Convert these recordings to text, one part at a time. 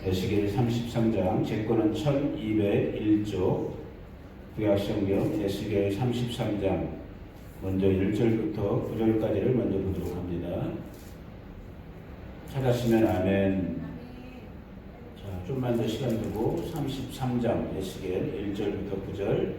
에스겔 33장, 제 거는 1201쪽, 구약성경 에스겔 33장, 먼저 1절부터 9절까지를 먼저 보도록 합니다. 찾았으면 아멘. 자, 좀만 더 시간 두고 33장 에스겔 1절부터 9절,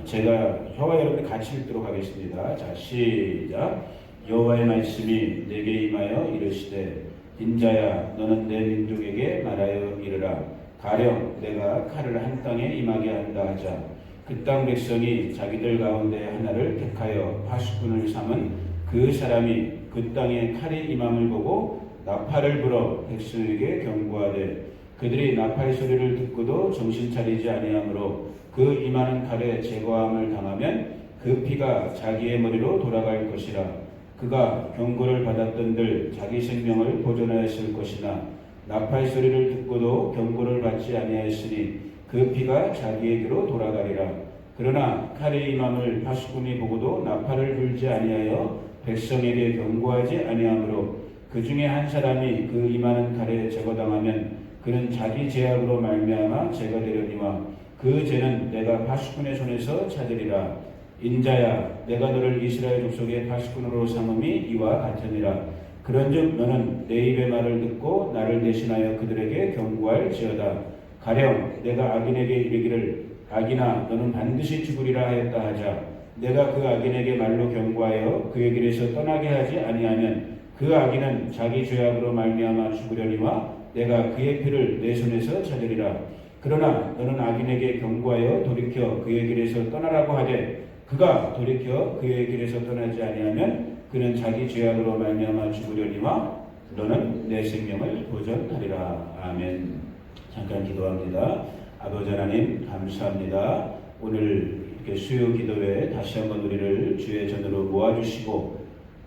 제가 저와 여러분이 같이 읽도록 하겠습니다. 자, 시작. 여호와의 말씀이 내게 임하여 이르시되, 인자야, 너는 내 민족에게 말하여 이르라. 가령 내가 칼을 한 땅에 임하게 한다 하자. 그 땅 백성이 자기들 가운데 하나를 택하여 파수꾼을 삼은 그 사람이 그 땅에 칼이 임함을 보고 나팔을 불어 백성에게 경고하되, 그들이 나팔 소리를 듣고도 정신 차리지 아니하므로 그 임하는 칼에 제거함을 당하면 그 피가 자기의 머리로 돌아갈 것이라. 그가 경고를 받았던들 자기 생명을 보존하였을 것이나 나팔 소리를 듣고도 경고를 받지 아니하였으니 그 피가 자기에게로 돌아가리라. 그러나 칼의 임함을 파수꾼이 보고도 나팔을 불지 아니하여 백성에게 경고하지 아니하므로 그 중에 한 사람이 그 임하는 칼에 제거당하면 그는 자기 죄악으로 말미암아 제거되려니와 그 죄는 내가 파수꾼의 손에서 찾으리라. 인자야, 내가 너를 이스라엘 족속의 파수꾼으로 삼음이 이와 같으니라. 그런즉 너는 내 입의 말을 듣고 나를 대신하여 그들에게 경고할지어다. 가령 내가 악인에게 이르기를, 악인아, 너는 반드시 죽으리라 하였다 하자. 내가 그 악인에게 말로 경고하여 그의 길에서 떠나게 하지 아니하면 그 악인은 자기 죄악으로 말미암아 죽으려니와 내가 그의 피를 내 손에서 찾으리라. 그러나 너는 악인에게 경고하여 돌이켜 그의 길에서 떠나라고 하되, 그가 돌이켜 그의 길에서 떠나지 아니하면 그는 자기 죄악으로 말미암아 죽으려니와 너는 내 생명을 보존하리라. 아멘. 잠깐 기도합니다. 아버지 하나님, 감사합니다. 오늘 이렇게 수요 기도회 다시 한번 우리를 주의 전으로 모아주시고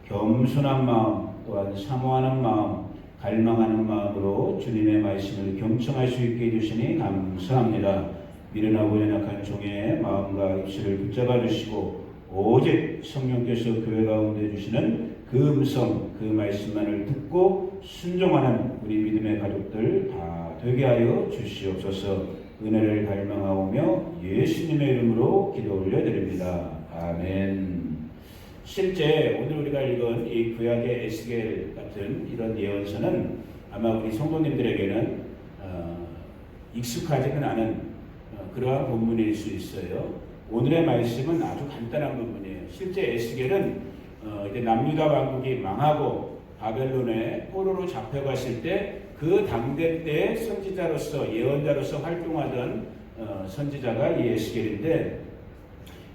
겸손한 마음, 또한 사모하는 마음, 갈망하는 마음으로 주님의 말씀을 경청할 수 있게 해주시니 감사합니다. 미련하고 연약한 종의 마음과 입술을 붙잡아 주시고 오직 성령께서 교회 가운데 주시는 그 음성, 그 말씀만을 듣고 순종하는 우리 믿음의 가족들 다 되게 하여 주시옵소서. 은혜를 갈망하오며 예수님의 이름으로 기도 올려드립니다. 아멘. 실제 오늘 우리가 읽은 이 구약의 에스겔 같은 이런 예언서는 아마 우리 성도님들에게는 익숙하지는 않은 그러한 본문일 수 있어요. 오늘의 말씀은 아주 간단한 본문이에요. 실제 에스겔은 이제 남유다 왕국이 망하고 바벨론에 포로로 잡혀갔을 때 그 당대 때의 선지자로서, 예언자로서 활동하던 선지자가 이 에스겔인데,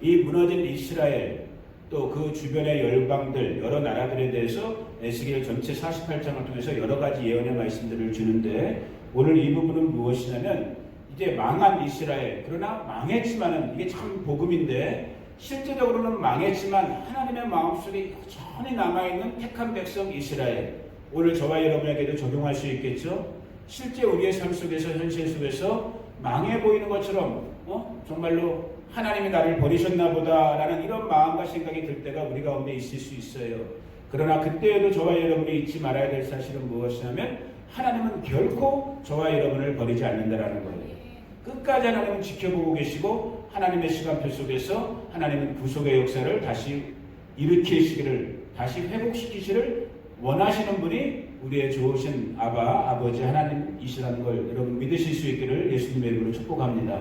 이 무너진 이스라엘 또 그 주변의 열방들, 여러 나라들에 대해서 에스겔 전체 48장을 통해서 여러 가지 예언의 말씀들을 주는데, 오늘 이 부분은 무엇이냐면 이제 망한 이스라엘, 그러나 망했지만은, 이게 참 복음인데 실제적으로는 망했지만 하나님의 마음속에 여전히 남아있는 택한 백성 이스라엘, 오늘 저와 여러분에게도 적용할 수 있겠죠. 실제 우리의 삶 속에서, 현실 속에서 망해 보이는 것처럼 정말로 하나님이 나를 버리셨나 보다 라는 이런 마음과 생각이 들 때가 우리 가운데 있을 수 있어요. 그러나 그때에도 저와 여러분이 잊지 말아야 될 사실은 무엇이냐면 하나님은 결코 저와 여러분을 버리지 않는다라는 거예요. 끝까지 하나님은 지켜보고 계시고 하나님의 시간표 속에서 하나님은 구속의 역사를 다시 일으키시기를, 다시 회복시키시를 원하시는 분이 우리의 좋으신 아버지 하나님이시라는 걸 여러분 믿으실 수 있기를 예수님의 이름으로 축복합니다.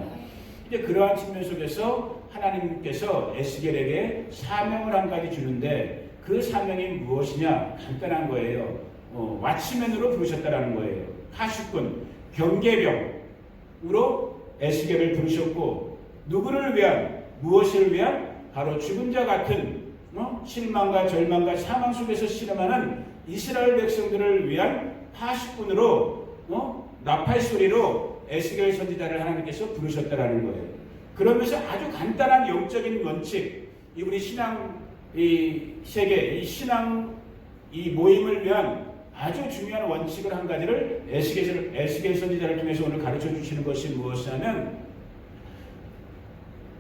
이제 그러한 측면 속에서 하나님께서 에스겔에게 사명을 한 가지 주는데, 그 사명이 무엇이냐? 간단한 거예요. 왓츠맨으로 부르셨다라는 거예요. 파수꾼, 경계병으로 에스겔을 부르셨고, 누구를 위한, 무엇을 위한? 바로 죽은 자 같은 실망과 절망과 사망 속에서 실험하는 이스라엘 백성들을 위한 파수꾼으로 나팔 소리로 에스겔 선지자를 하나님께서 부르셨다라는 거예요. 그러면서 아주 간단한 영적인 원칙, 이 우리 신앙 이 세계, 이 신앙 이 모임을 위한 아주 중요한 원칙을 한 가지를 에스겔 선지자를 통해서 오늘 가르쳐 주시는 것이 무엇이냐면,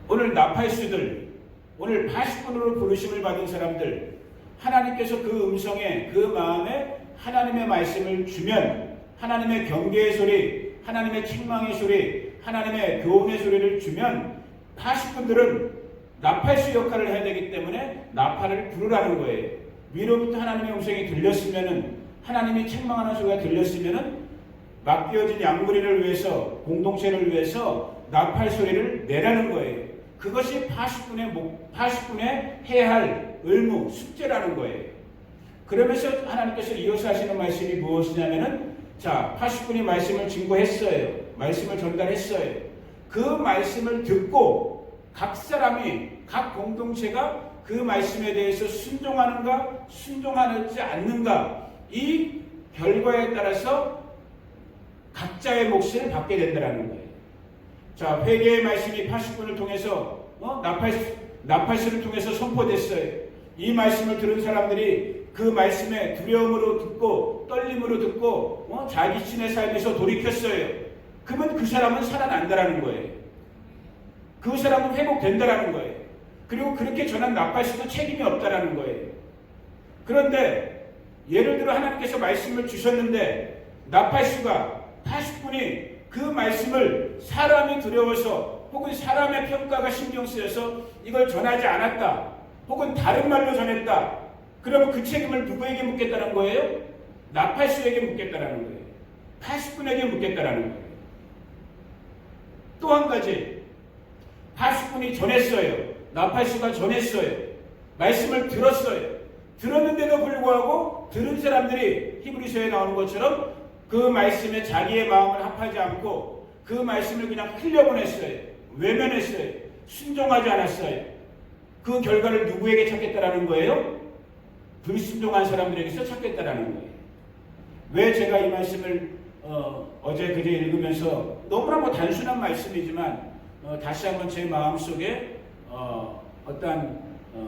오늘 나팔수들, 오늘 파수꾼으로 부르심을 받은 사람들, 하나님께서 그 음성에, 그 마음에 하나님의 말씀을 주면, 하나님의 경계의 소리, 하나님의 책망의 소리, 하나님의 교훈의 소리를 주면 파수꾼들은 나팔수 역할을 해야 되기 때문에 나팔을 부르라는 거예요. 위로부터 하나님의 음성이 들렸으면은, 하나님이 책망하는 소리가 들렸으면은 맡겨진 양무리를 위해서, 공동체를 위해서 나팔 소리를 내라는 거예요. 그것이 파수꾼의 해야 할 의무, 숙제라는 거예요. 그러면서 하나님께서 이어서 하시는 말씀이 무엇이냐면은, 자, 파수꾼이 말씀을 증거했어요. 말씀을 전달했어요. 그 말씀을 듣고 각 사람이, 각 공동체가 그 말씀에 대해서 순종하는가, 순종하지 않는가, 이 결과에 따라서 각자의 몫을 받게 된다는 거예요. 자, 회개의 말씀이 파수꾼을 통해서 나팔수를 통해서 선포됐어요. 이 말씀을 들은 사람들이 그 말씀에 두려움으로 듣고 떨림으로 듣고 자기 신의 삶에서 돌이켰어요. 그러면 그 사람은 살아난다라는 거예요. 그 사람은 회복된다라는 거예요. 그리고 그렇게 전한 나팔수도 책임이 없다라는 거예요. 그런데 예를 들어 하나님께서 말씀을 주셨는데 나팔수가, 파수꾼이 그 말씀을 사람이 두려워서 혹은 사람의 평가가 신경 쓰여서 이걸 전하지 않았다, 혹은 다른 말로 전했다, 그러면 그 책임을 누구에게 묻겠다는 거예요? 나팔수에게 묻겠다는 거예요. 파수꾼에게 묻겠다는 거예요. 또 한 가지, 파수꾼이 전했어요. 나팔수가 전했어요. 말씀을 들었어요. 들었는데도 불구하고 들은 사람들이 히브리서에 나오는 것처럼 그 말씀에 자기의 마음을 합하지 않고 그 말씀을 그냥 흘려보냈어요. 외면했어요. 순종하지 않았어요. 그 결과를 누구에게 찾겠다라는 거예요? 불순종한 사람들에게서 찾겠다라는 거예요. 왜 제가 이 말씀을 어제 그제 읽으면서 너무나 단순한 말씀이지만 다시 한번 제 마음속에 어떠한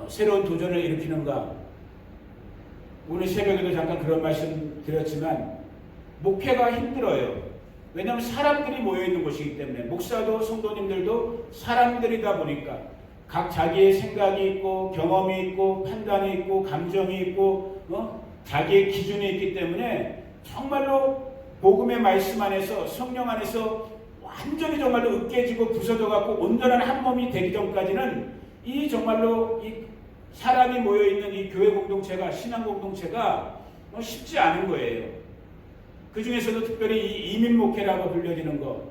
새로운 도전을 일으키는가. 오늘 새벽에도 잠깐 그런 말씀 드렸지만 목회가 힘들어요. 왜냐하면 사람들이 모여있는 곳이기 때문에. 목사도 성도님들도 사람들이다 보니까 각 자기의 생각이 있고 경험이 있고 판단이 있고 감정이 있고 자기의 기준이 있기 때문에 정말로 복음의 말씀 안에서, 성령 안에서 완전히 정말로 으깨지고 부서져갖고 온전한 한 몸이 되기 전까지는 이 정말로 이 사람이 모여있는 이 교회 공동체가, 신앙 공동체가 쉽지 않은 거예요. 그 중에서도 특별히 이 이민 목회라고 불려지는 거,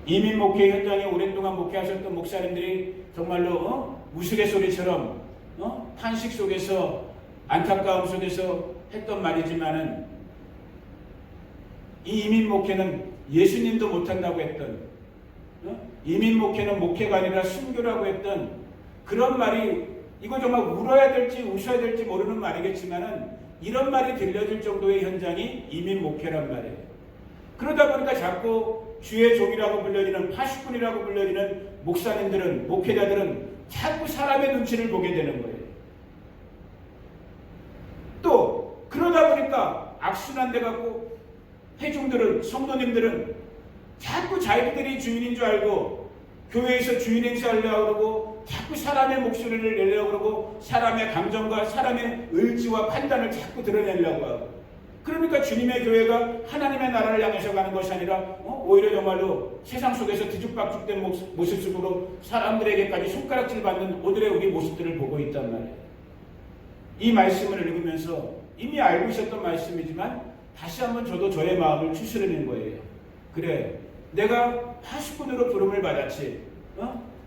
이민 목회 현장에 오랫동안 목회하셨던 목사님들이 정말로 우스갯소리처럼 탄식 속에서, 안타까움 속에서 했던 말이지만은, 이 이민 목회는 예수님도 못한다고 했던, 이민 목회는 목회가 아니라 순교라고 했던 그런 말이, 이거 정말 울어야 될지 웃어야 될지 모르는 말이겠지만은 이런 말이 들려질 정도의 현장이 이민 목회란 말이에요. 그러다 보니까 자꾸 주의 종이라고 불려지는, 파수꾼이라고 불려지는 목사님들은, 목회자들은 자꾸 사람의 눈치를 보게 되는 거예요. 또 그러다 보니까 악순환돼 갖고 회중들은, 성도님들은 자꾸 자기들이 주인인 줄 알고 교회에서 주인 행사하려고 그러고 자꾸 사람의 목소리를 내려고 그러고 사람의 감정과 사람의 의지와 판단을 자꾸 드러내려고 하고, 그러니까 주님의 교회가 하나님의 나라를 향해서 가는 것이 아니라 오히려 정말로 세상 속에서 뒤죽박죽된 모습 속으로 사람들에게까지 손가락질 받는 오늘의 우리 모습들을 보고 있단 말이에요. 이 말씀을 읽으면서 이미 알고 있었던 말씀이지만 다시 한번 저도 저의 마음을 추스르는 거예요. 그래, 내가 파수꾼으로 부름을 받았지.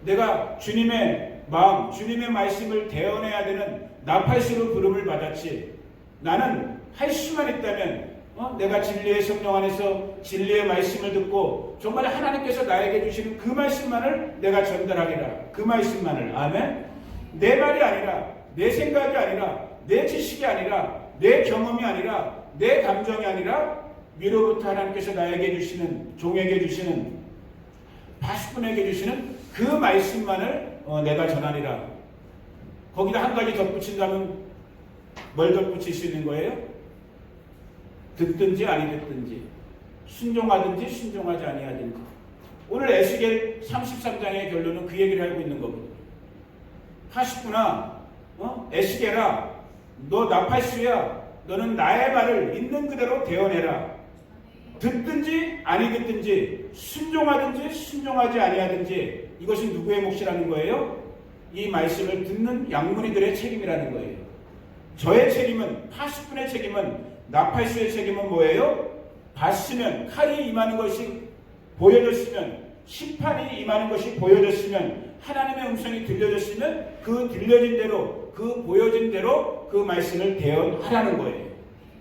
내가 주님의 마음, 주님의 말씀을 대언해야 되는 나팔수로 부름을 받았지. 나는 할 수만 있다면 내가 진리의 성령 안에서 진리의 말씀을 듣고 정말 하나님께서 나에게 주시는 그 말씀만을 내가 전달하리라. 그 말씀만을. 아멘. 내 말이 아니라, 내 생각이 아니라, 내 지식이 아니라, 내 경험이 아니라, 내 감정이 아니라 위로부터 하나님께서 나에게 주시는, 종에게 주시는, 파수꾼에게 주시는 그 말씀만을 내가 전하리라. 거기다 한 가지 덧붙인다면 뭘 덧붙일 수 있는 거예요? 듣든지 아니 듣든지, 순종하든지 순종하지 아니하든지. 오늘 에스겔 33장의 결론은 그 얘기를 하고 있는 거거든요. 파수꾼아, 에스겔아, 너 나팔수야. 너는 나의 말을 있는 그대로 대언해라. 듣든지 아니 듣든지 순종하든지 순종하지 아니하든지 이것은 누구의 몫이라는 거예요? 이 말씀을 듣는 양무리들의 책임이라는 거예요. 저의 책임은 80분의 책임은 나팔수의 책임은 뭐예요? 봤으면 칼이 임하는 것이 보여졌으면 심판이 임하는 것이 보여졌으면 하나님의 음성이 들려졌으면 그 들려진 대로 그 보여진 대로 그 말씀을 대언하라는 거예요.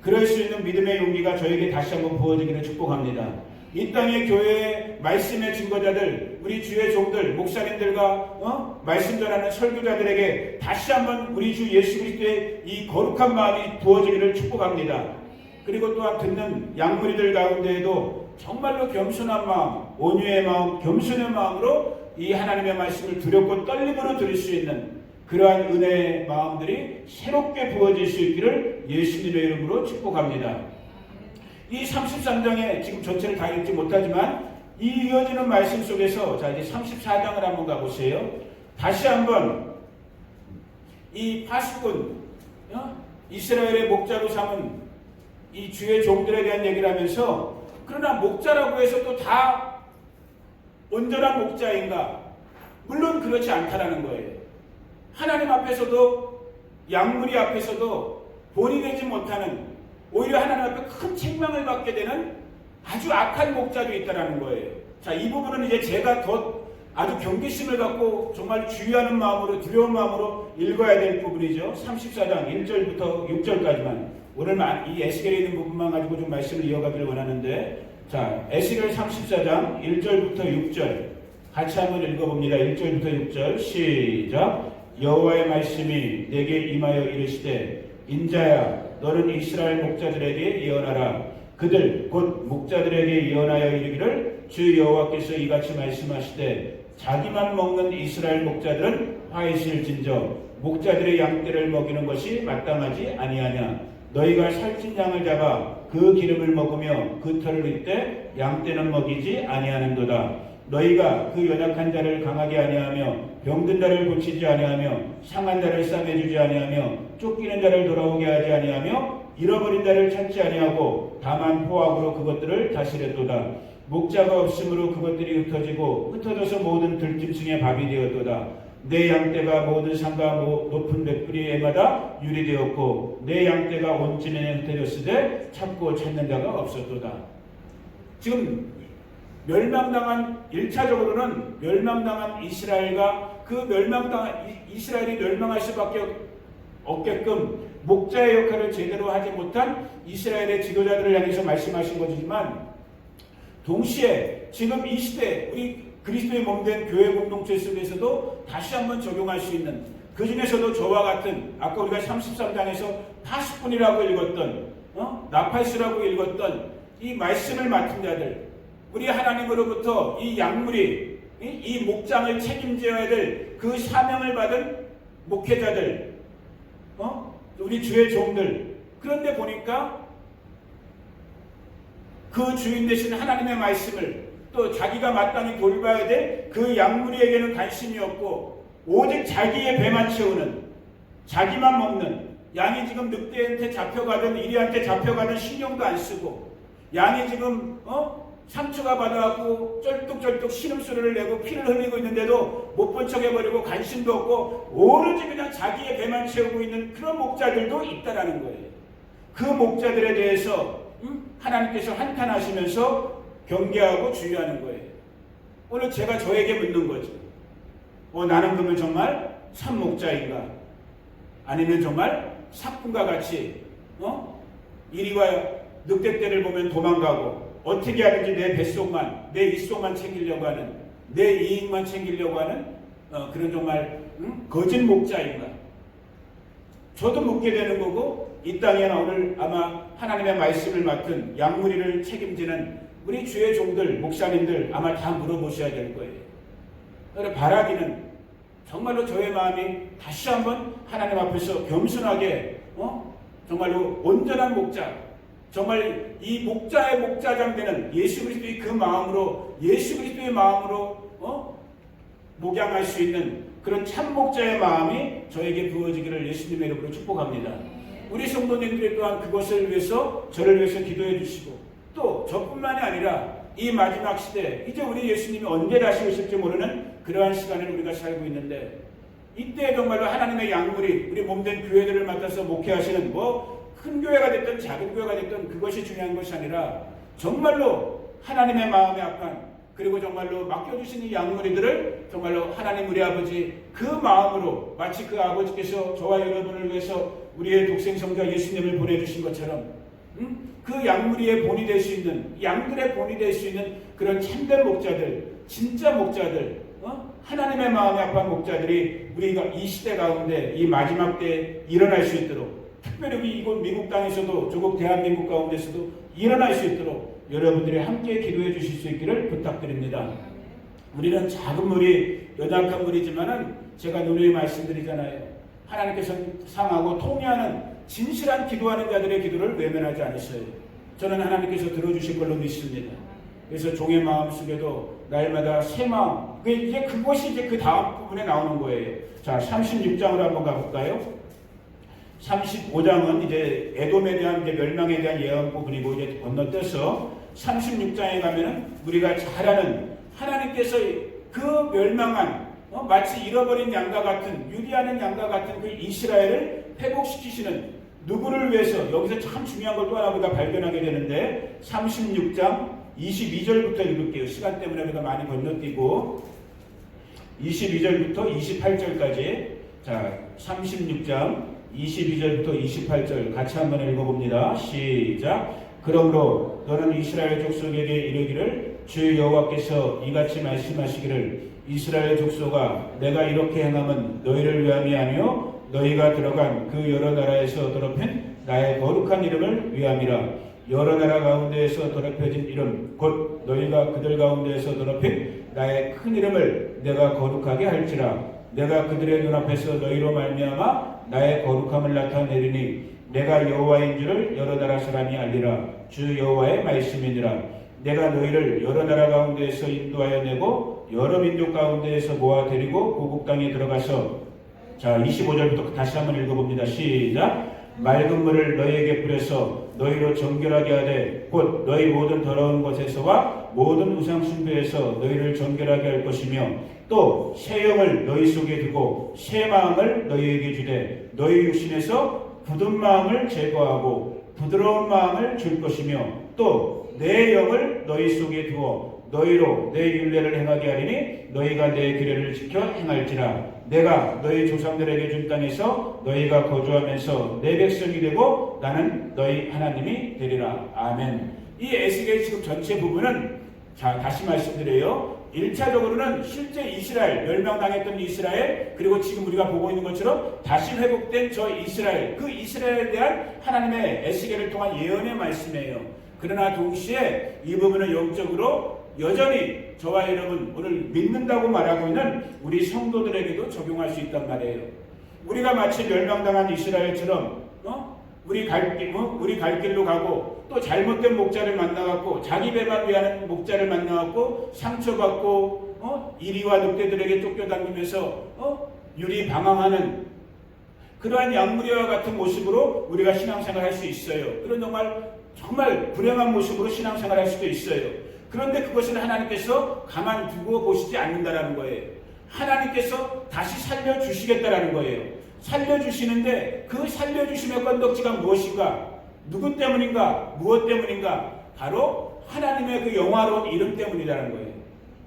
그럴 수 있는 믿음의 용기가 저에게 다시 한번 부어지기를 축복합니다. 이 땅의 교회의 말씀의 증거자들, 우리 주의 종들, 목사님들과 말씀 전하는 설교자들에게 다시 한번 우리 주 예수 그리스도의 이 거룩한 마음이 부어지기를 축복합니다. 그리고 또한 듣는 양무리들 가운데에도 정말로 겸손한 마음, 온유의 마음, 겸손의 마음으로 이 하나님의 말씀을 두렵고 떨림으로 들을 수 있는 그러한 은혜의 마음들이 새롭게 부어질 수 있기를 예수님의 이름으로 축복합니다. 이 33장에 지금 전체를 다 읽지 못하지만 이 이어지는 말씀 속에서 자 이제 34장을 한번 가보세요. 다시 한번 이 파수꾼 이스라엘의 목자로 삼은 이 주의 종들에 대한 얘기를 하면서 그러나 목자라고 해서 또 다 온전한 목자인가? 물론 그렇지 않다라는 거예요. 하나님 앞에서도 양무리 앞에서도 본이 되지 못하는 오히려 하나님 앞에 큰 책망을 받게 되는 아주 악한 목자도 있다라는 거예요. 자, 이 부분은 이제 제가 더 아주 경계심을 갖고 정말 주의하는 마음으로 두려운 마음으로 읽어야 될 부분이죠. 34장 1절부터 6절까지만 오늘 이 에스겔에 있는 부분만 가지고 좀 말씀을 이어가기를 원하는데 자, 에스겔 34장 1절부터 6절 같이 한번 읽어봅니다. 1절부터 6절 시작. 여호와의 말씀이 내게 임하여 이르시되 인자야 너는 이스라엘 목자들에게 예언하라. 그들 곧 목자들에게 예언하여 이르기를 주 여호와께서 이같이 말씀하시되 자기만 먹는 이스라엘 목자들은 화이실진저 목자들의 양떼를 먹이는 것이 마땅하지 아니하냐. 너희가 살찐 양을 잡아 그 기름을 먹으며 그 털을 잇되 양떼는 먹이지 아니하는도다. 너희가 그 연약한 자를 강하게 아니하며 병든 자를 고치지 아니하며 상한 자를 싸매주지 아니하며 쫓기는 자를 돌아오게 하지 아니하며 잃어버린 자를 찾지 아니하고 다만 포악으로 그것들을 다스렸도다. 목자가 없으므로 그것들이 흩어지고 흩어져서 모든 들짐승의 밥이 되었도다. 내 양떼가 모든 산과 높은 맷뿌리에마다 유리되었고 내 양떼가 온 진에 흩어졌으되 찾고 찾는 자가 없었도다. 지금 멸망당한 1차적으로는 멸망당한 이스라엘과 그 멸망당한 이스라엘이 멸망할 수밖에 없게끔 목자의 역할을 제대로 하지 못한 이스라엘의 지도자들을 향해서 말씀하신 것이지만 동시에 지금 이 시대 우리 그리스도의 몸된 교회 공동체 속에서도 다시 한번 적용할 수 있는 그 중에서도 저와 같은 아까 우리가 33장에서 80분이라고 읽었던 나팔수라고 읽었던 이 말씀을 맡은 자들 우리 하나님으로부터 이 양무리 이 목장을 책임져야 될 그 사명을 받은 목회자들 우리 주의 종들 그런데 보니까 그 주인 되신 하나님의 말씀을 또 자기가 마땅히 돌봐야 될 그 양무리에게는 관심이 없고 오직 자기의 배만 채우는 자기만 먹는 양이 지금 늑대한테 잡혀가든 이리한테 잡혀가든 신경도 안 쓰고 양이 지금 상처가 받아갖고 쩔뚝쩔뚝 신음소리를 내고 피를 흘리고 있는데도 못 본 척 해버리고 관심도 없고 오로지 그냥 자기의 배만 채우고 있는 그런 목자들도 있다라는 거예요. 그 목자들에 대해서 하나님께서 한탄하시면서 경계하고 주의하는 거예요. 오늘 제가 저에게 묻는 거죠. 나는 그러면 정말 산목자인가? 아니면 정말 사꾼과 같이 이리와 늑대떼를 보면 도망가고 어떻게 하든지 내 뱃속만 내 입속만 챙기려고 하는 내 이익만 챙기려고 하는 그런 정말 거짓 목자인가? 저도 묻게 되는 거고 이 땅에 오늘 아마 하나님의 말씀을 맡은 양무리를 책임지는 우리 주의 종들, 목사님들 아마 다 물어보셔야 될 거예요. 그래서 바라기는 정말로 저의 마음이 다시 한번 하나님 앞에서 겸손하게 정말로 온전한 목자 정말 이 목자의 목자장 되는 예수 그리스도의 그 마음으로 예수 그리스도의 마음으로 목양할 수 있는 그런 참 목자의 마음이 저에게 부어지기를 예수님의 이름으로 축복합니다. 우리 성도님들이 또한 그것을 위해서 저를 위해서 기도해 주시고 또 저뿐만이 아니라 이 마지막 시대, 이제 우리 예수님이 언제 다시 오실지 모르는 그러한 시간을 우리가 살고 있는데, 이때 정말로 하나님의 양물이 우리 몸된 교회들을 맡아서 목회하시는 큰 교회가 됐든 작은 교회가 됐든 그것이 중요한 것이 아니라 정말로 하나님의 마음에 악한, 그리고 정말로 맡겨주신 이 양무리들을 정말로 하나님 우리 아버지 그 마음으로, 마치 그 아버지께서 저와 여러분을 위해서 우리의 독생성자 예수님을 보내주신 것처럼 그 양무리의 본이 될 수 있는, 양들의 본이 될 수 있는 그런 참된 목자들, 진짜 목자들, 하나님의 마음에 합한 목자들이 우리가 이 시대 가운데 이 마지막 때에 일어날 수 있도록, 특별히 이곳 미국 땅에서도, 조국 대한민국 가운데서도 일어날 수 있도록 여러분들이 함께 기도해 주실 수 있기를 부탁드립니다. 우리는 작은 무리, 연약한 무리지만은 제가 누누이 말씀드리잖아요. 하나님께서 상하고 통회하는 진실한 기도하는 자들의 기도를 외면하지 않으셔요. 저는 하나님께서 들어주실 걸로 믿습니다. 그래서 종의 마음 속에도 날마다 새 마음, 그것이 이제 그 다음 부분에 나오는 거예요. 자, 36장으로 한번 가볼까요? 35장은 이제 에돔에 대한 이제 멸망에 대한 예언 부분이고, 이제 건너뛰어서 36장에 가면은 우리가 잘 아는 하나님께서 그 멸망한 마치 잃어버린 양과 같은, 유리하는 양과 같은 그 이스라엘을 회복시키시는 누구를 위해서, 여기서 참 중요한 걸 또 하나 우리가 발견하게 되는데 36장 22절부터 읽을게요. 시간 때문에 우리가 많이 건너뛰고 22절부터 28절까지. 자, 36장 22절부터 28절 같이 한번 읽어봅니다. 시작. 그러므로 너는 이스라엘 족속에게 이르기를 주 여호와께서 이같이 말씀하시기를 이스라엘 족속아 내가 이렇게 행함은 너희를 위함이 아니요 너희가 들어간 그 여러 나라에서 더럽힌 나의 거룩한 이름을 위함이라. 여러 나라 가운데에서 더럽혀진 이름 곧 너희가 그들 가운데에서 더럽힌 나의 큰 이름을 내가 거룩하게 할지라. 내가 그들의 눈앞에서 너희로 말미암아 나의 거룩함을 나타내리니 내가 여호와인 줄을 여러 나라 사람이 알리라. 주 여호와의 말씀이니라. 내가 너희를 여러 나라 가운데에서 인도하여 내고 여러 민족 가운데에서 모아 데리고 고국 땅에 들어가서, 자 25절부터 다시 한번 읽어봅니다. 시작. 맑은 물을 너희에게 뿌려서 너희로 정결하게 하되 곧 너희 모든 더러운 것에서와 모든 우상 숭배에서 너희를 정결하게 할 것이며 또 새 영을 너희 속에 두고 새 마음을 너희에게 주되 너희 육신에서 굳은 마음을 제거하고 부드러운 마음을 줄 것이며 또 내 영을 너희 속에 두어 너희로 내 율례를 행하게 하리니 너희가 내 규례를 지켜 행할지라. 내가 너희 조상들에게 준 땅에서 너희가 거주하면서 내 백성이 되고 나는 너희 하나님이 되리라. 아멘. 이 에스겔 지금 전체 부분은, 자 다시 말씀드려요. 1차적으로는 실제 이스라엘, 멸망당했던 이스라엘, 그리고 지금 우리가 보고 있는 것처럼 다시 회복된 저 이스라엘, 그 이스라엘에 대한 하나님의 에스겔을 통한 예언의 말씀이에요. 그러나 동시에 이 부분은 영적으로 여전히 저와 여러분 오늘 믿는다고 말하고 있는 우리 성도들에게도 적용할 수 있단 말이에요. 우리가 마치 멸망당한 이스라엘처럼 우리 갈 길로 가고 또 잘못된 목자를 만나갖고 자기 배만 위하는 목자를 만나갖고 상처받고 이리와 늑대들에게 쫓겨다니면서 유리방황하는 그러한 양무리와 같은 모습으로 우리가 신앙생활할 수 있어요. 그런 정말 불행한 모습으로 신앙생활할 수도 있어요. 그런데 그것은 하나님께서 가만두고 보시지 않는다라는 거예요. 하나님께서 다시 살려주시겠다라는 거예요. 살려주시는데 그 살려주심의 건덕지가 무엇인가? 누구 때문인가? 무엇 때문인가? 바로 하나님의 그 영화로운 이름 때문이라는 거예요.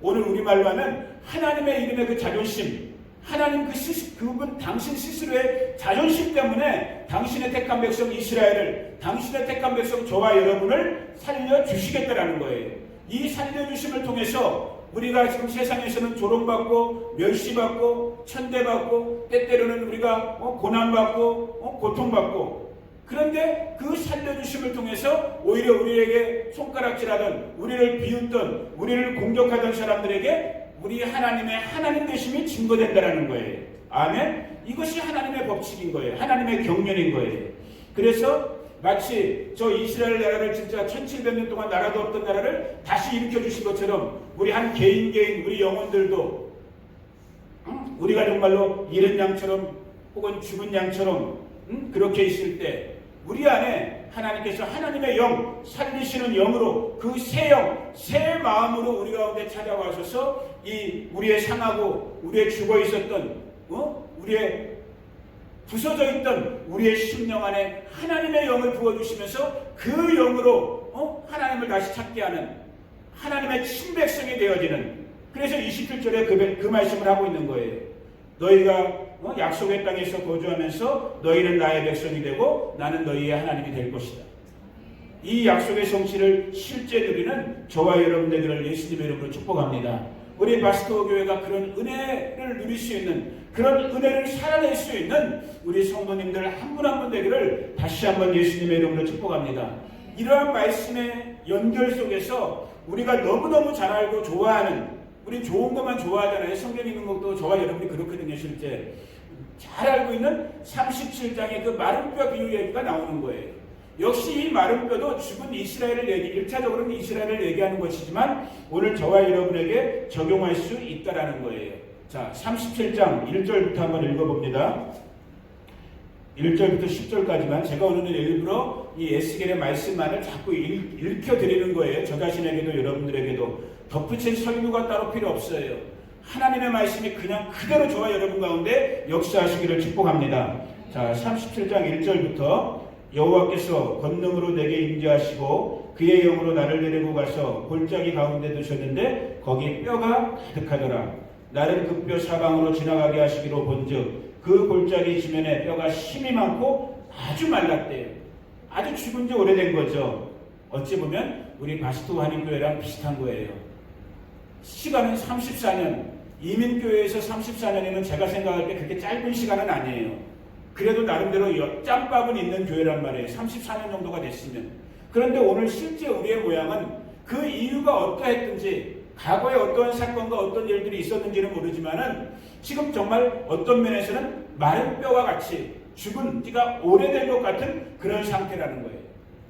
오늘 우리말로 하면 하나님의 이름의 그 자존심, 하나님 그분 당신 스스로의 자존심 때문에 당신의 택한 백성 이스라엘을, 당신의 택한 백성 저와 여러분을 살려주시겠다라는 거예요. 이 살려주심을 통해서 우리가 지금 세상에서는 조롱받고 멸시받고 천대받고 때때로는 우리가 고난받고 고통받고, 그런데 그 살려주심을 통해서 오히려 우리에게 손가락질하던, 우리를 비웃던, 우리를 공격하던 사람들에게 우리 하나님의 하나님 되심이 증거된다는 거예요. 아멘. 이것이 하나님의 법칙인 거예요. 하나님의 경륜인 거예요. 그래서 마치 저 이스라엘 나라를 진짜 1700년 동안 나라도 없던 나라를 다시 일으켜 주신 것처럼 우리 한 개인 우리 영혼들도 우리가 정말로 잃은 양처럼 혹은 죽은 양처럼 그렇게 있을 때 우리 안에 하나님께서 하나님의 영, 살리시는 영으로 그 새 영, 새 마음으로 우리 가운데 찾아와셔서 이 우리의 상하고 우리의 죽어 있었던 우리의 부서져 있던 우리의 심령 안에 하나님의 영을 부어주시면서 그 영으로 하나님을 다시 찾게 하는 하나님의 친백성이 되어지는, 그래서 27절에 그 말씀을 하고 있는 거예요. 너희가 약속의 땅에서 거주하면서 너희는 나의 백성이 되고 나는 너희의 하나님이 될 것이다. 이 약속의 성취를 실제 누리는 저와 여러분 되기를 예수님의 이름으로 축복합니다. 우리 바스토 교회가 그런 은혜를 누릴 수 있는, 그런 은혜를 살아낼 수 있는 우리 성도님들 한 분 한 분 되기를 다시 한번 예수님의 이름으로 축복합니다. 이러한 말씀의 연결 속에서 우리가 너무너무 잘 알고 좋아하는, 우리 좋은 것만 좋아하잖아요. 성경 읽는 것도 저와 여러분이 그렇거든요. 실제 잘 알고 있는 37장의 그 마른 뼈 비유 얘기가 나오는 거예요. 역시 이 마른 뼈도 죽은 이스라엘을 1차적으로는 이스라엘을 얘기하는 것이지만 오늘 저와 여러분에게 적용할 수 있다라는 거예요. 자, 37장 1절부터 한번 읽어봅니다. 1절부터 10절까지만 제가 오늘은 일부러 이 에스겔의 말씀만을 자꾸 읽혀드리는 거예요. 저 자신에게도 여러분들에게도 덧붙인 설교가 따로 필요 없어요. 하나님의 말씀이 그냥 그대로 저와 여러분 가운데 역사하시기를 축복합니다. 자, 37장 1절부터 여호와께서 권능으로 내게 임재하시고 그의 영으로 나를 데리고 가서 골짜기 가운데 두셨는데 거기 뼈가 가득하더라. 나를 그 뼈 사방으로 지나가게 하시기로 본즉 그 골짜기 지면에 뼈가 심이 많고 아주 말랐대요. 아주 죽은 지 오래된 거죠. 어찌 보면 우리 바스토 한인교회랑 비슷한 거예요. 시간은 34년, 이민교회에서 34년이면 제가 생각할 때 그렇게 짧은 시간은 아니에요. 그래도 나름대로 짬밥은 있는 교회란 말이에요. 34년 정도가 됐으면. 그런데 오늘 실제 우리의 모양은 그 이유가 어떠했든지, 과거에 어떤 사건과 어떤 일들이 있었는지는 모르지만은 지금 정말 어떤 면에서는 마른 뼈와 같이 죽은 지가 오래된 것 같은 그런 상태라는 거예요.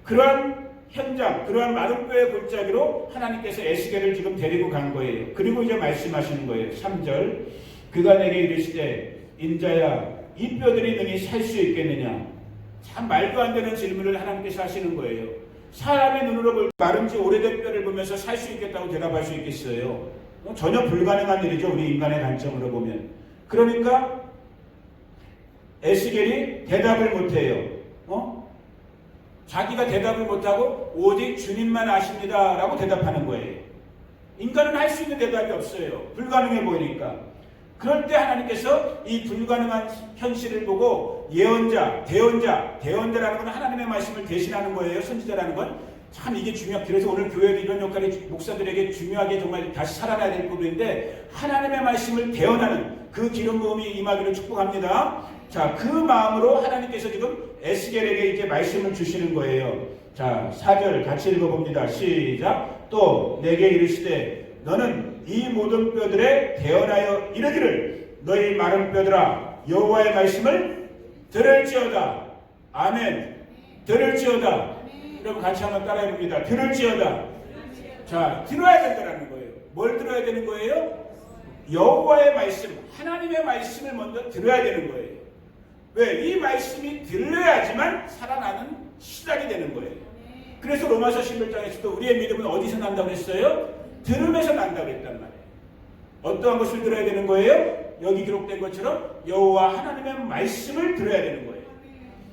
그러한 현장, 그러한 마른 뼈의 골짜기로 하나님께서 에스겔을 지금 데리고 간 거예요. 그리고 이제 말씀하시는 거예요. 3절, 그가 내게 이르시되 인자야 이 뼈들이 능히 살 수 있겠느냐. 참 말도 안 되는 질문을 하나님께서 하시는 거예요. 사람의 눈으로 볼 마른지 오래된 뼈를 보면서 살 수 있겠다고 대답할 수 있겠어요? 전혀 불가능한 일이죠. 우리 인간의 관점으로 보면. 그러니까 에스겔이 대답을 못해요. 자기가 대답을 못하고 오직 주님만 아십니다 라고 대답하는 거예요. 인간은 할 수 있는 대답이 없어요. 불가능해 보이니까. 그럴 때 하나님께서 이 불가능한 현실을 보고 예언자, 대언자라는 건 하나님의 말씀을 대신하는 거예요. 선지자라는 건. 참 이게 그래서 오늘 교회도 이런 역할이 목사들에게 중요하게 정말 다시 살아나야 될 부분인데, 하나님의 말씀을 대언하는 그 기름 부음이 임하기를 축복합니다. 자, 그 마음으로 하나님께서 지금 에스겔에게 이제 말씀을 주시는 거예요. 자, 4절 같이 읽어봅니다. 시작. 또 내게 이르시되 너는 이 모든 뼈들에 대언하여 이르기를 너희 마른 뼈들아 여호와의 말씀을 들을지어다. 아멘. 들을지어다. 여러분 같이 한번 따라해봅니다. 들을지어다. 자, 들어야 된다는 거예요. 뭘 들어야 되는 거예요? 여호와의 말씀, 하나님의 말씀을 먼저 들어야 되는 거예요. 왜? 이 말씀이 들려야지만 살아나는 시작이 되는 거예요. 그래서 로마서 11장에서도 우리의 믿음은 어디서 난다고 했어요? 들음에서 난다고 했단 말이에요. 어떠한 것을 들어야 되는 거예요? 여기 기록된 것처럼 여호와 하나님의 말씀을 들어야 되는 거예요.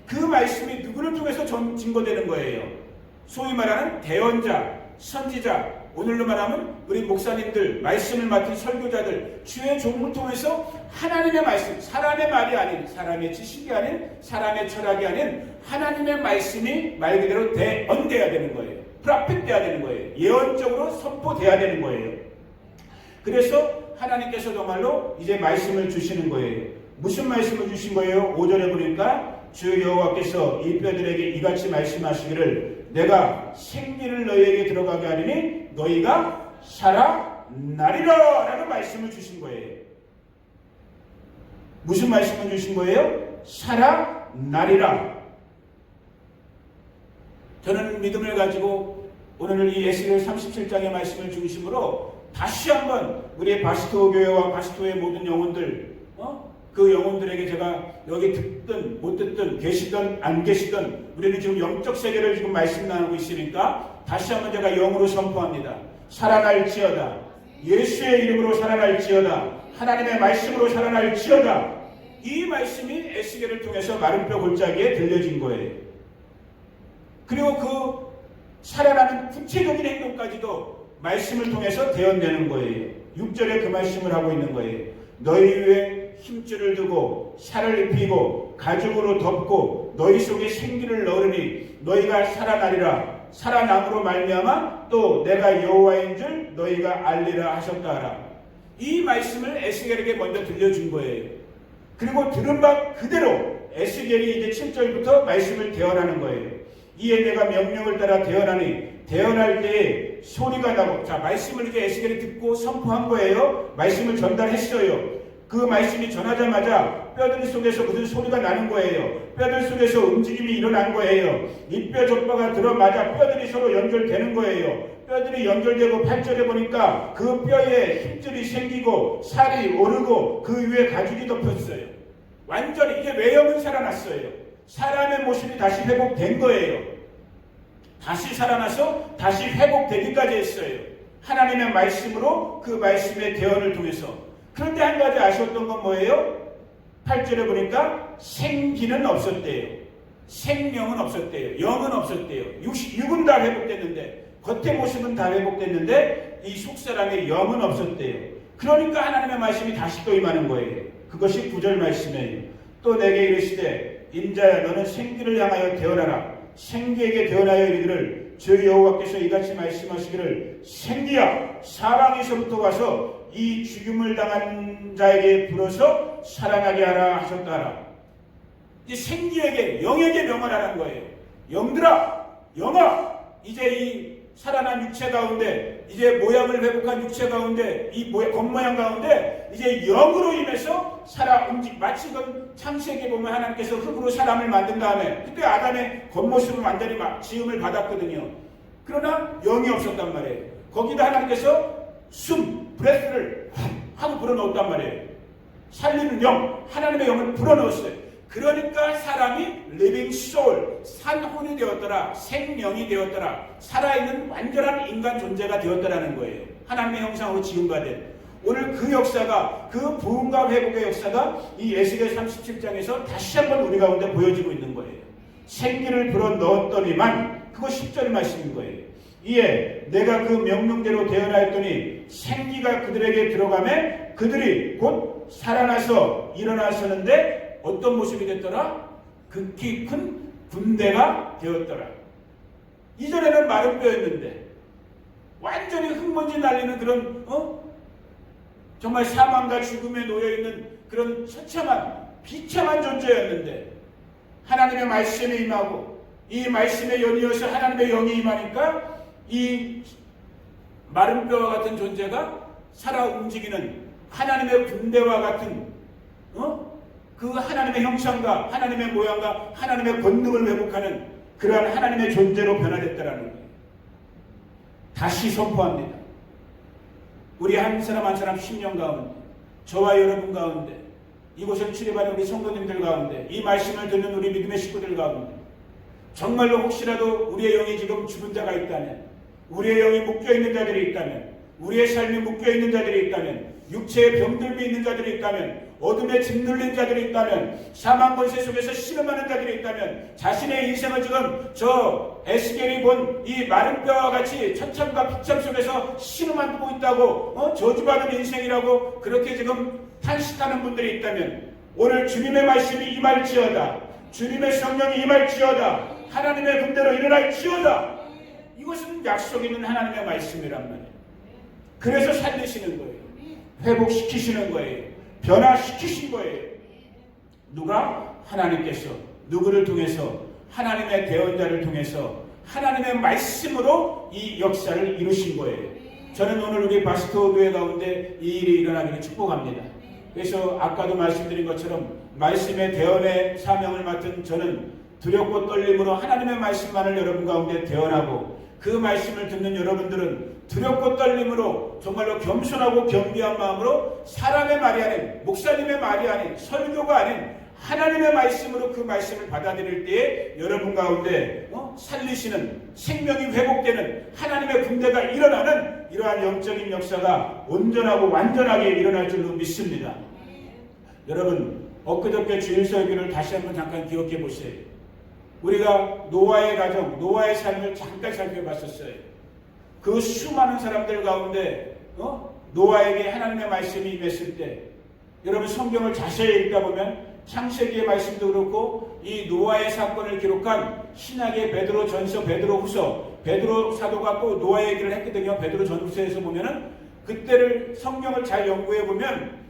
그 말씀이 누구를 통해서 증거되는 거예요? 소위 말하는 대언자, 선지자, 오늘로 말하면 우리 목사님들, 말씀을 맡은 설교자들, 주의 종을 통해서 하나님의 말씀, 사람의 말이 아닌, 사람의 지식이 아닌, 사람의 철학이 아닌 하나님의 말씀이 말 그대로 대언돼야 되는 거예요. 프라핏돼야 되는 거예요. 예언적으로 선포돼야 되는 거예요. 그래서 하나님께서 정말로 이제 말씀을 주시는 거예요. 무슨 말씀을 주신 거예요? 5절에 보니까 주 여호와께서 이 뼈들에게 이같이 말씀하시기를 내가 생기를 너희에게 들어가게 하리니 너희가 살아나리라 라는 말씀을 주신 거예요. 무슨 말씀을 주신 거예요? 살아나리라. 저는 믿음을 가지고 오늘 이 에스겔 37장의 말씀을 중심으로 다시 한번 우리의 바스토 교회와 바스토의 모든 영혼들 그 영혼들에게 제가 여기 듣든 못 듣든 계시든 안 계시든 우리는 지금 영적 세계를 지금 말씀 나누고 있으니까 다시 한번 제가 영으로 선포합니다. 살아날지어다. 예수의 이름으로 살아날지어다. 하나님의 말씀으로 살아날지어다. 이 말씀이 에스겔을 통해서 마른 뼈 골짜기에 들려진 거예요. 그리고 그 살아나는 구체적인 행동까지도 말씀을 통해서 대언되는 거예요. 6절에 그 말씀을 하고 있는 거예요. 너희 위에 힘줄을 두고 살을 입히고 가죽으로 덮고 너희 속에 생기를 넣으니 너희가 살아나리라. 살아남으로 말미암아 또 내가 여호와인 줄 너희가 알리라 하셨다 하라. 이 말씀을 에스겔에게 먼저 들려준 거예요. 그리고 들은 바 그대로 에스겔이 이제 7절부터 말씀을 대언하는 거예요. 이에 내가 명령을 따라 대언하니 대언할 때에 소리가 나고, 자, 말씀을 이제 에스겔이 듣고 선포한 거예요. 말씀을 전달했어요. 그 말씀이 전하자마자 뼈들 속에서 무슨 소리가 나는 거예요. 뼈들 속에서 움직임이 일어난 거예요. 이 뼈 족바가 들어맞아 뼈들이 서로 연결되는 거예요. 뼈들이 연결되고 8절에 보니까 그 뼈에 힘줄이 생기고 살이 오르고 그 위에 가죽이 덮였어요. 완전히 이제 외형은 살아났어요. 사람의 모습이 다시 회복된 거예요. 다시 살아나서 다시 회복되기까지 했어요. 하나님의 말씀으로 그 말씀의 대언을 통해서. 그런데 한 가지 아쉬웠던 건 뭐예요? 8절에 보니까 생기는 없었대요. 생명은 없었대요. 영은 없었대요. 육은 다 회복됐는데, 겉의 모습은 다 회복됐는데 이 속사람의 영은 없었대요. 그러니까 하나님의 말씀이 다시 또 임하는 거예요. 그것이 9절 말씀이에요. 또 내게 이르시되 인자야 너는 생기를 향하여 대언하라. 생기에게 대언하여 이르기를 주 여호와께서 이같이 말씀하시기를 생기야 사방에서부터 와서 이 죽임을 당한 자에게 불어서 살아나게 하라 하셨다 하라. 이 생기에게 영에게 명을 하는 거예요. 영들아 영아 이제 이 살아난 육체 가운데 이제 모양을 회복한 육체 가운데 이 겉모양 가운데 이제 영으로 인해서 마치 이건 창세기에 보면 하나님께서 흙으로 사람을 만든 다음에 그때 아담의 겉모습을 완전히 지음을 받았거든요. 그러나 영이 없었단 말이에요. 거기다 하나님께서 브레스를 하고 불어넣었단 말이에요. 살리는 영, 하나님의 영을 불어넣었어요. 그러니까 사람이 living soul, 산혼이 되었더라, 생명이 되었더라, 살아있는 완전한 인간 존재가 되었더라는 거예요. 하나님의 형상으로 지음받은. 오늘 그 역사가, 그 부흥과 회복의 역사가 이 에스겔 37장에서 다시 한번 우리 가운데 보여지고 있는 거예요. 생기를 불어넣었더니만, 그거 10절 말씀인 거예요. 이에 내가 그 명령대로 대언하였더니 생기가 그들에게 들어가매 그들이 곧 살아나서 일어나서는데 어떤 모습이 됐더라? 극히 큰 군대가 되었더라. 이전에는 마른 뼈였는데 완전히 흙먼지 날리는 그런 정말 사망과 죽음에 놓여있는 그런 처참한 비참한 존재였는데 하나님의 말씀에 임하고 이 말씀에 연이어서 하나님의 영이 임하니까 이 마른 뼈와 같은 존재가 살아 움직이는 하나님의 군대와 같은 그 하나님의 형상과 하나님의 모양과 하나님의 권능을 회복하는 그러한 하나님의 존재로 변화됐다라는 거예요. 다시 선포합니다. 우리 한 사람 한 사람 10년 가운데 저와 여러분 가운데 이곳을 출입하는 우리 성도님들 가운데 이 말씀을 듣는 우리 믿음의 식구들 가운데 정말로 혹시라도 우리의 영이 지금 죽은 자가 있다면 우리의 영이 묶여있는 자들이 있다면 우리의 삶이 묶여있는 자들이 있다면 육체의 병들미 있는 자들이 있다면 어둠에 짓눌린 자들이 있다면 사망 권세 속에서 신음하는 자들이 있다면 자신의 인생을 지금 저 에스겔이 본 이 마른 뼈와 같이 천참과 비참 속에서 신음하고 있다고 저주받은 인생이라고 그렇게 지금 탄식하는 분들이 있다면 오늘 주님의 말씀이 임할지어다. 주님의 성령이 임할지어다. 하나님의 군대로 일어날지어다. 이것은 약속 있는 하나님의 말씀이란 말이에요. 그래서 살리시는 거예요. 회복시키시는 거예요. 변화시키신 거예요. 누가? 하나님께서 누구를 통해서? 하나님의 대언자를 통해서 하나님의 말씀으로 이 역사를 이루신 거예요. 저는 오늘 우리 바스토 교회 가운데 이 일이 일어나기를 축복합니다. 그래서 아까도 말씀드린 것처럼 말씀의 대언의 사명을 맡은 저는 두렵고 떨림으로 하나님의 말씀만을 여러분 가운데 대언하고 그 말씀을 듣는 여러분들은 두렵고 떨림으로 정말로 겸손하고 겸비한 마음으로 사람의 말이 아닌, 목사님의 말이 아닌, 설교가 아닌 하나님의 말씀으로 그 말씀을 받아들일 때에 여러분 가운데 살리시는, 생명이 회복되는 하나님의 군대가 일어나는 이러한 영적인 역사가 온전하고 완전하게 일어날 줄로 믿습니다. 여러분, 엊그저께 주일 설교를 다시 한번 잠깐 기억해 보세요. 우리가 노아의 가정, 노아의 삶을 잠깐 살펴봤었어요. 그 수많은 사람들 가운데 노아에게 하나님의 말씀이 임했을 때, 여러분 성경을 자세히 읽다 보면 창세기의 말씀도 그렇고 이 노아의 사건을 기록한 신약의 베드로 전서, 베드로 후서, 베드로 사도가 또 노아 얘기를 했거든요. 베드로 전후서에서 보면은 그때를 성경을 잘 연구해 보면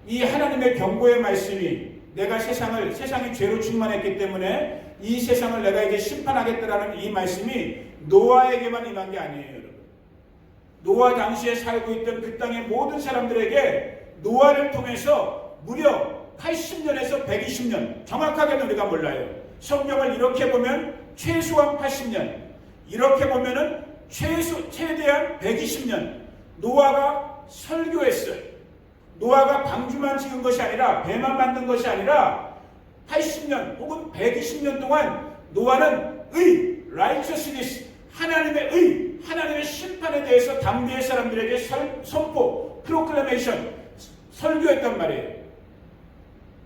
이 하나님의 경고의 말씀이 내가 세상이 죄로 충만했기 때문에 이 세상을 내가 이제 심판하겠다라는 이 말씀이 노아에게만 임한 게 아니에요, 여러분. 노아 당시에 살고 있던 그 땅의 모든 사람들에게 노아를 통해서 무려 80년에서 120년, 정확하게는 우리가 몰라요. 성경을 이렇게 보면 최소한 80년, 이렇게 보면은 최대한 120년 노아가 설교했어요. 노아가 방주만 지은 것이 아니라, 배만 만든 것이 아니라 80년 혹은 120년 동안 노아는 righteousness, 하나님의 심판에 대해서 당대의 사람들에게 선포, 프로클레메이션, 설교했단 말이에요.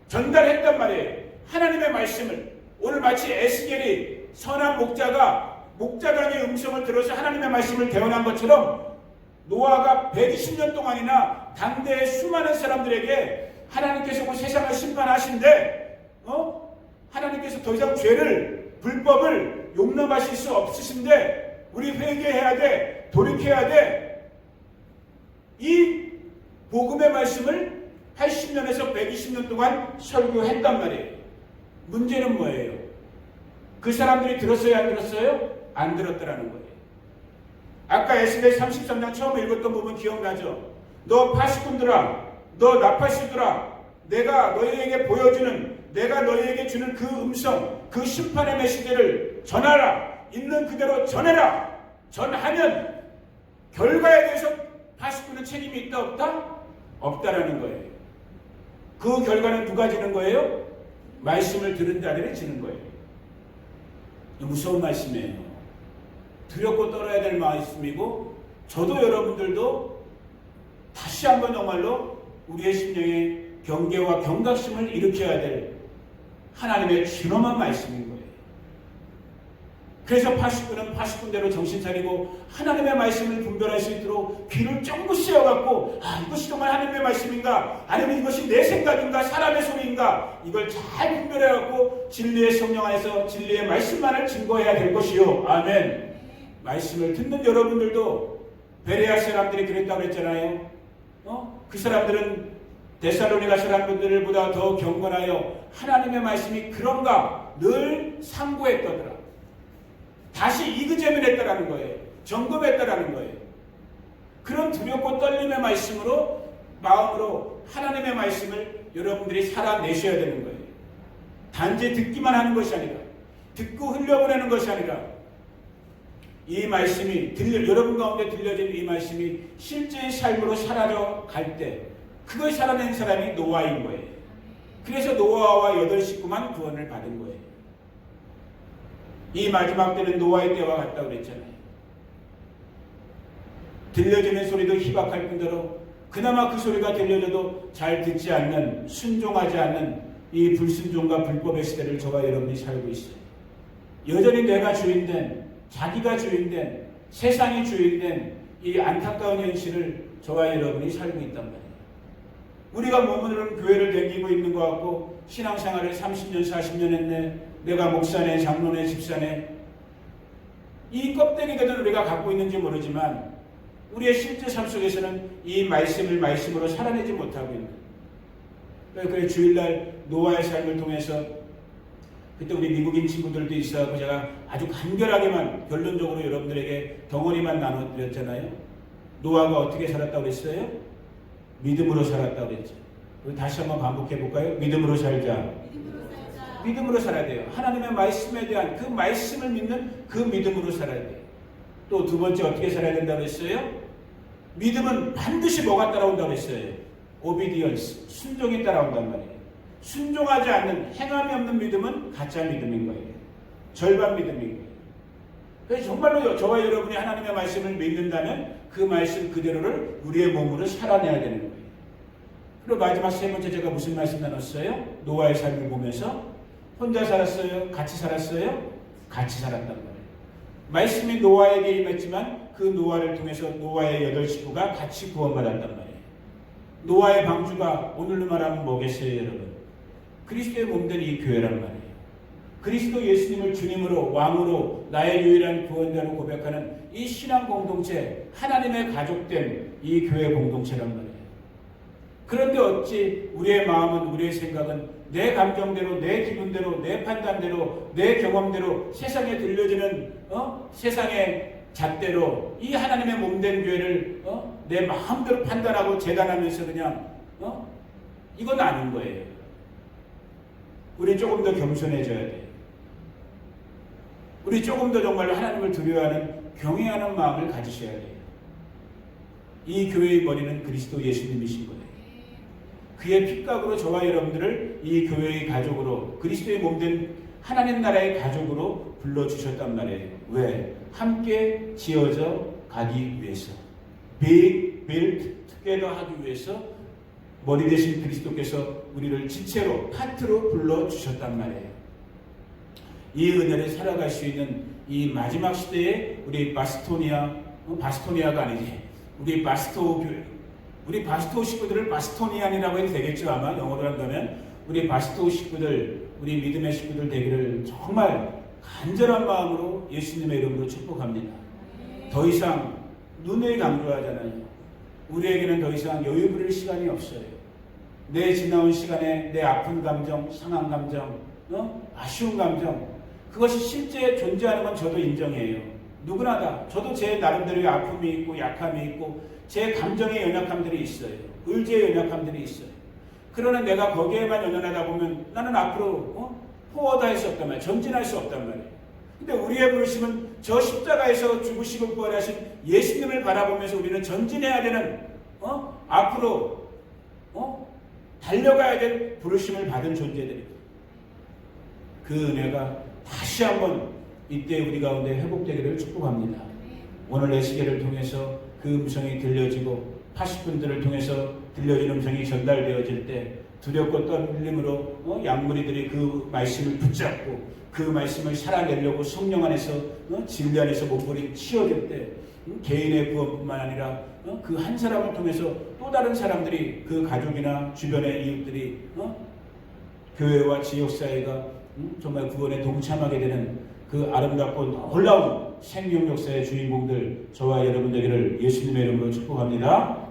전달했단 말이에요. 하나님의 말씀을. 오늘 마치 에스겔이 선한 목자단의 음성을 들어서 하나님의 말씀을 대언한 것처럼 노아가 120년 동안이나 당대의 수많은 사람들에게 하나님께서 그 세상을 심판하신데 하나님께서 더 이상 불법을 용납하실 수 없으신데 우리 회개해야 돼, 돌이켜야 돼. 이 복음의 말씀을 80년에서 120년 동안 설교했단 말이에요. 문제는 뭐예요? 그 사람들이 들었어요, 안 들었어요? 안 들었더라는 거예요. 아까 에스겔 33장 처음 읽었던 부분 기억나죠? 너 파수꾼들아, 너 나팔수들아, 내가 너희에게 보여주는, 내가 너희에게 주는 그 음성, 그 심판의 메시지를 전하라. 있는 그대로 전해라. 전하면 결과에 대해서 파수꾼은 책임이 있다 없다? 없다라는 거예요. 그 결과는 누가 지는 거예요? 말씀을 들은 자들이 지는 거예요. 무서운 말씀이에요. 두렵고 떨어야 될 말씀이고, 저도 여러분들도 다시 한번 정말로 우리의 심령에 경계와 경각심을 일으켜야 될 하나님의 준엄한 말씀인 거예요. 그래서 파수꾼은 파수꾼대로 정신 차리고 하나님의 말씀을 분별할 수 있도록 귀를 쫑긋 세워갖고, 이것이 정말 하나님의 말씀인가, 아니면 이것이 내 생각인가, 사람의 소리인가, 이걸 잘 분별해갖고 진리의 성령 안에서 진리의 말씀만을 증거해야 될 것이요. 아멘. 말씀을 듣는 여러분들도 베레아 사람들이 그랬다고 했잖아요. 그 사람들은 데살로니가 사람들보다 더 경건하여 하나님의 말씀이 그런가 늘 상고했더라. 다시 이그제민했다라는 거예요. 점검했다라는 거예요. 그런 두렵고 떨림의 마음으로 하나님의 말씀을 여러분들이 살아내셔야 되는 거예요. 단지 듣기만 하는 것이 아니라, 듣고 흘려보내는 것이 아니라, 이 말씀이 여러분 가운데 들려진 이 말씀이 실제의 삶으로 사라져갈 때 그걸 살아낸 사람이 노아인 거예요. 그래서 노아와 8 식구만 구원을 받은 거예요. 이 마지막 때는 노아의 때와 같다고 그랬잖아요. 들려지는 소리도 희박할 뿐더러 그나마 그 소리가 들려져도 잘 듣지 않는, 순종하지 않는 이 불순종과 불법의 시대를 저와 여러분이 살고 있어요. 여전히 내가 주인된, 자기가 주인된, 세상이 주인된 이 안타까운 현실을 저와 여러분이 살고 있단 말이에요. 우리가 머무르는 교회를 다니고 있는 것 같고 신앙생활을 30년, 40년 했네, 내가 목사네, 장로네, 집사네, 이 껍데기들은 우리가 갖고 있는지 모르지만 우리의 실제 삶 속에서는 이 말씀으로 살아내지 못하고 있는 거예요. 그래서 주일날 노아의 삶을 통해서 그때 우리 미국인 친구들도 있어서 제가 아주 간결하게만 결론적으로 여러분들에게 덩어리만 나눠드렸잖아요. 노아가 어떻게 살았다고 그랬어요? 믿음으로 살았다고 그랬죠. 다시 한번 반복해 볼까요? 믿음으로 살자. 믿음으로 살아야 돼요. 하나님의 말씀에 대한 그 말씀을 믿는 그 믿음으로 살아야 돼요. 또 두 번째 어떻게 살아야 된다고 했어요? 믿음은 반드시 뭐가 따라온다고 했어요? 오비디언스, 순종이 따라온단 말이에요. 순종하지 않는 행함이 없는 믿음은 가짜 믿음인 거예요. 절반 믿음인 거예요. 그래서 정말로 저와 여러분이 하나님의 말씀을 믿는다면 그 말씀 그대로를 우리의 몸으로 살아내야 되는 거예요. 그리고 마지막 세 번째 제가 무슨 말씀 나눴어요? 노아의 삶을 보면서 혼자 살았어요? 같이 살았어요? 같이 살았단 말이에요. 말씀이 노아에게 임했지만 그 노아를 통해서 노아의 8 식구가 같이 구원받았단 말이에요. 노아의 방주가 오늘로 말하면 뭐겠어요, 여러분? 그리스도의 몸된 이 교회란 말이에요. 그리스도 예수님을 주님으로 왕으로 나의 유일한 구원자로 고백하는 이 신앙 공동체, 하나님의 가족된 이 교회 공동체란 말이에요. 그런데 어찌 우리의 마음은, 우리의 생각은 내 감정대로, 내 기분대로, 내 판단대로, 내 경험대로 세상에 들려지는 세상의 잣대로 이 하나님의 몸된 교회를 내 마음대로 판단하고 재단하면서 그냥 이건 아닌 거예요. 우리 조금 더 겸손해져야 돼요. 우리 조금 더 정말로 하나님을 두려워하는 경외하는 마음을 가지셔야 돼요. 이 교회의 머리는 그리스도 예수님이신 거예요. 그의 핏값으로 저와 여러분들을 이 교회의 가족으로, 그리스도의 몸된 하나님 나라의 가족으로 불러주셨단 말이에요. 왜? 함께 지어져 가기 위해서, be built together 하기 위해서 머리 대신 그리스도께서 우리를 지체로, 파트로 불러주셨단 말이에요. 이 은혜를 살아갈 수 있는 이 마지막 시대에 우리 바스토니아가 아니지, 우리 바스토 교회, 우리 바스토 식구들을 바스토니안이라고 해도 되겠죠. 아마 영어로 한다면 우리 바스토 식구들, 우리 믿음의 식구들 되기를 정말 간절한 마음으로 예수님의 이름으로 축복합니다. 더 이상 눈을 강조하잖아요. 우리에게는 더 이상 여유 부릴 시간이 없어요. 내 지나온 시간에 내 아픈 감정, 상한 감정, 아쉬운 감정, 그것이 실제 존재하는 건 저도 인정해요. 누구나 다. 저도 제 나름대로의 아픔이 있고 약함이 있고 제 감정의 연약함들이 있어요. 의지의 연약함들이 있어요. 그러나 내가 거기에만 연연하다 보면 나는 앞으로 포워드할 수 없단 말이에요. 전진할 수 없단 말이에요. 근데 우리의 부르심은 저 십자가에서 죽으시고 부활하신 예수님을 바라보면서 우리는 전진해야 되는 앞으로 달려가야 될 부르심을 받은 존재들이에요. 그 은혜가 다시 한번 이때 우리 가운데 회복되기를 축복합니다. 오늘 내시계를 통해서 그 음성이 들려지고 80분들을 통해서 들려진 음성이 전달되어질 때 두렵고 떨림으로 양무리들이 그 말씀을 붙잡고 그 말씀을 살아내려고 성령 안에서 진리 안에서 몸부림치어질 때 개인의 구원뿐만 아니라 그 한 사람을 통해서 또 다른 사람들이 그 가족이나 주변의 이웃들이 교회와 지역사회가 정말 구원에 동참하게 되는 그 아름답고 놀라운 생명 역사의 주인공들 저와 여러분 되기를 예수님의 이름으로 축복합니다.